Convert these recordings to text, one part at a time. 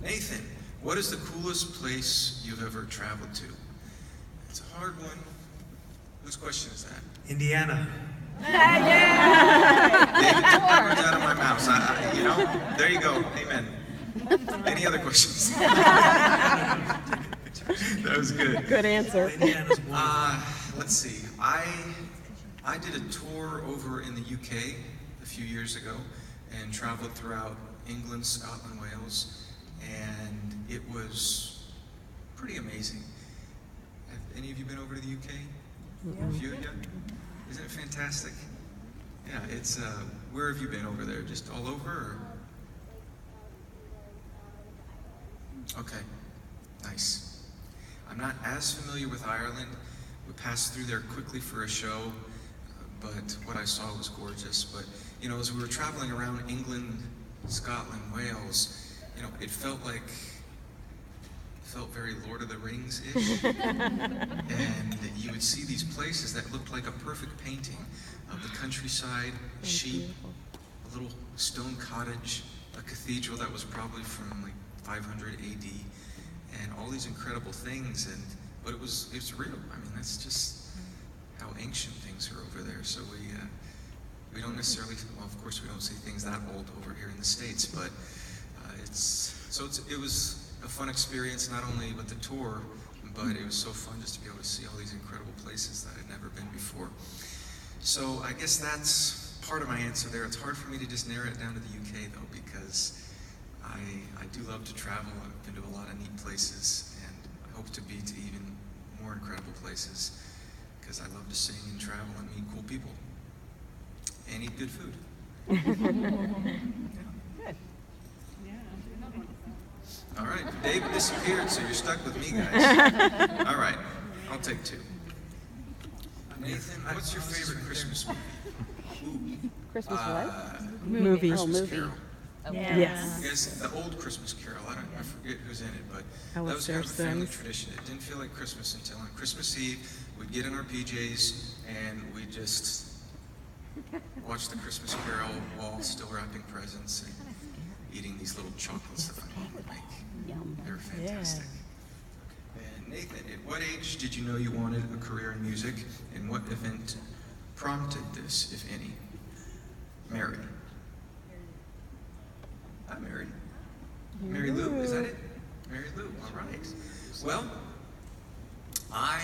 Nathan, what is the coolest place you've ever traveled to? It's a hard one. Whose question is that? Indiana. David took the words out of my mouth. You know, there you go. Amen. Any other questions? That was good. Good answer. Indiana's wonderful. Let's see. I did a tour over in the UK a few years ago and traveled throughout England, Scotland, Wales, and it was pretty amazing. Have any of you been over to the UK? Yeah. A few of you? Isn't it fantastic? Yeah, it's, where have you been over there? Just all over? Or? Okay, nice. I'm not as familiar with Ireland. We passed through there quickly for a show, but what I saw was gorgeous. But, you know, as we were traveling around England, Scotland, Wales, you know, it felt very Lord of the Rings-ish. And you would see these places that looked like a perfect painting of the countryside, sheep, a little stone cottage, a cathedral that was probably from like 500 AD, and all these incredible things. But it's real. I mean, that's just how ancient things are over there. So we don't necessarily, well, of course we don't see things that old over here in the States, but it was a fun experience, not only with the tour, but it was so fun just to be able to see all these incredible places that I'd never been before. So I guess that's part of my answer there. It's hard for me to just narrow it down to the UK though, because I do love to travel. I've been to a lot of neat places, and I hope to be to even more incredible places, because I love to sing and travel and meet cool people and eat good food. Good. All right, Dave disappeared, so you're stuck with me, guys. All right, I'll take two. Nathan, what's your favorite Christmas movie? Christmas what? Movie. Christmas Carol. Yeah. Yes. Yes, the old Christmas Carol. I forget who's in it, but that was kind of a Alistair family Sims. tradition. It didn't feel like Christmas until on Christmas Eve, we'd get in our PJs and we'd just watch the Christmas Carol while still wrapping presents and eating these little chocolates that my mom would make. They were fantastic. And Nathan, at what age did you know you wanted a career in music, and what event prompted this, if any? Mary. I'm married. Mary Lou, is that it? Mary Lou, all right. Well, I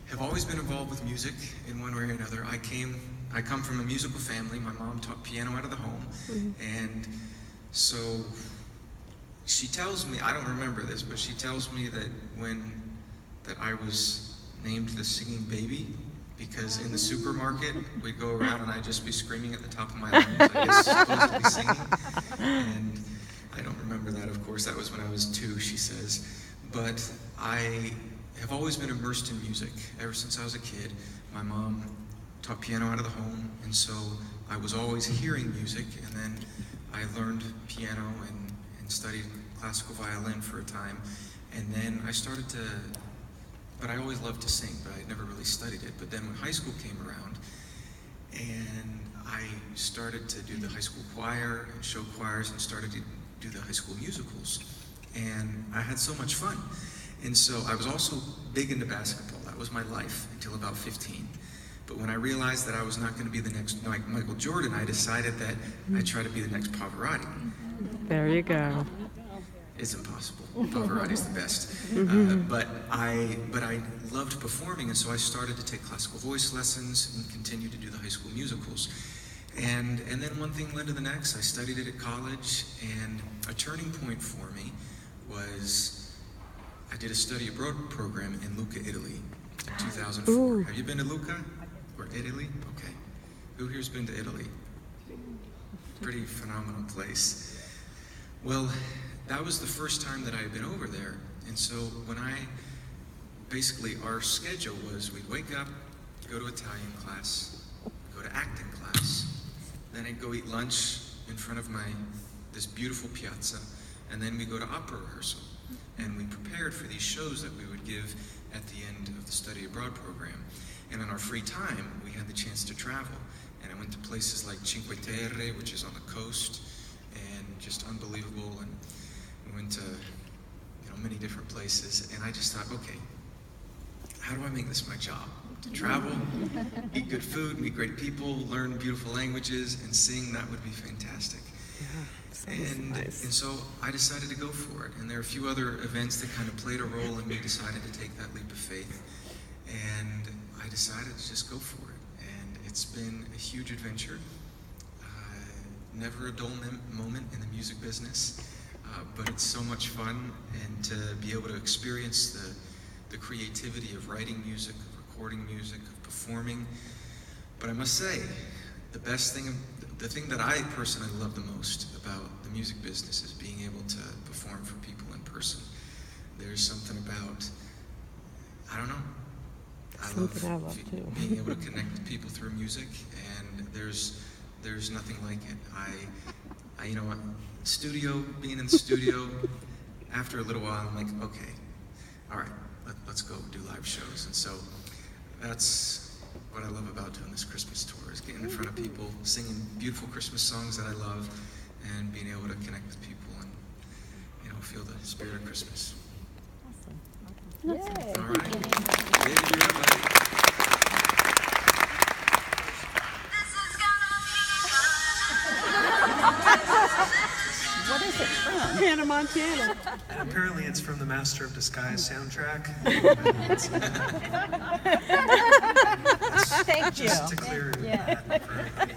have always been involved with music in one way or another. I come from a musical family. My mom taught piano out of the home, and so she tells me, I don't remember this, but she tells me that that I was named the singing baby, because in the supermarket, we'd go around and I'd just be screaming at the top of my lungs, I guess, supposed to be singing. And I don't remember that, of course. That was when I was 2, she says. But I have always been immersed in music. Ever since I was a kid, my mom taught piano out of the home, and so I was always hearing music, and then I learned piano and studied classical violin for a time, and then I started to, but I always loved to sing, but I never really studied it. But then when high school came around, and I started to do the high school choir and show choirs and started to do the high school musicals, and I had so much fun. And so I was also big into basketball. That was my life until about 15. But when I realized that I was not going to be the next Michael Jordan, I decided that I'd try to be the next Pavarotti. There you go. It's impossible. Pavarotti's the best. But I loved performing, and so I started to take classical voice lessons and continued to do the high school musicals. And then one thing led to the next. I studied it at college, and a turning point for me was I did a study abroad program in Lucca, Italy, in 2004. Ooh. Have you been to Lucca or Italy? Okay. Who here's been to Italy? Pretty phenomenal place. Well, that was the first time that I had been over there. And so when basically our schedule was we'd wake up, go to Italian class, go to acting class, then I'd go eat lunch in front of this beautiful piazza, and then we go to opera rehearsal. And we prepared for these shows that we would give at the end of the study abroad program. And in our free time, we had the chance to travel. And I went to places like Cinque Terre, which is on the coast, and just unbelievable. And we went to different places, and I just thought, okay, how do I make this my job? To travel, eat good food, meet great people, learn beautiful languages, and sing, that would be fantastic. And so I decided to go for it. And there are a few other events that kind of played a role in me deciding to take that leap of faith. And I decided to just go for it. And it's been a huge adventure. Never a dull moment in the music business, but it's so much fun. And to be able to experience the creativity of writing music, of recording music, of performing. But I must say, the thing that I personally love the most about the music business is being able to perform for people in person. There's something about, I don't know, I love being able to connect with people through music, and there's nothing like it. I you know what, being in the studio, after a little while, I'm like, okay, all right, let's go do live shows. And so that's what I love about doing this Christmas tour, is getting in front of people, singing beautiful Christmas songs that I love, and being able to connect with people and, feel the spirit of Christmas. Yay. All right. David, you're up, buddy. What is it from? Hannah Montana. And apparently it's from the Master of Disguise soundtrack. Thank you. Just to clear that for everybody.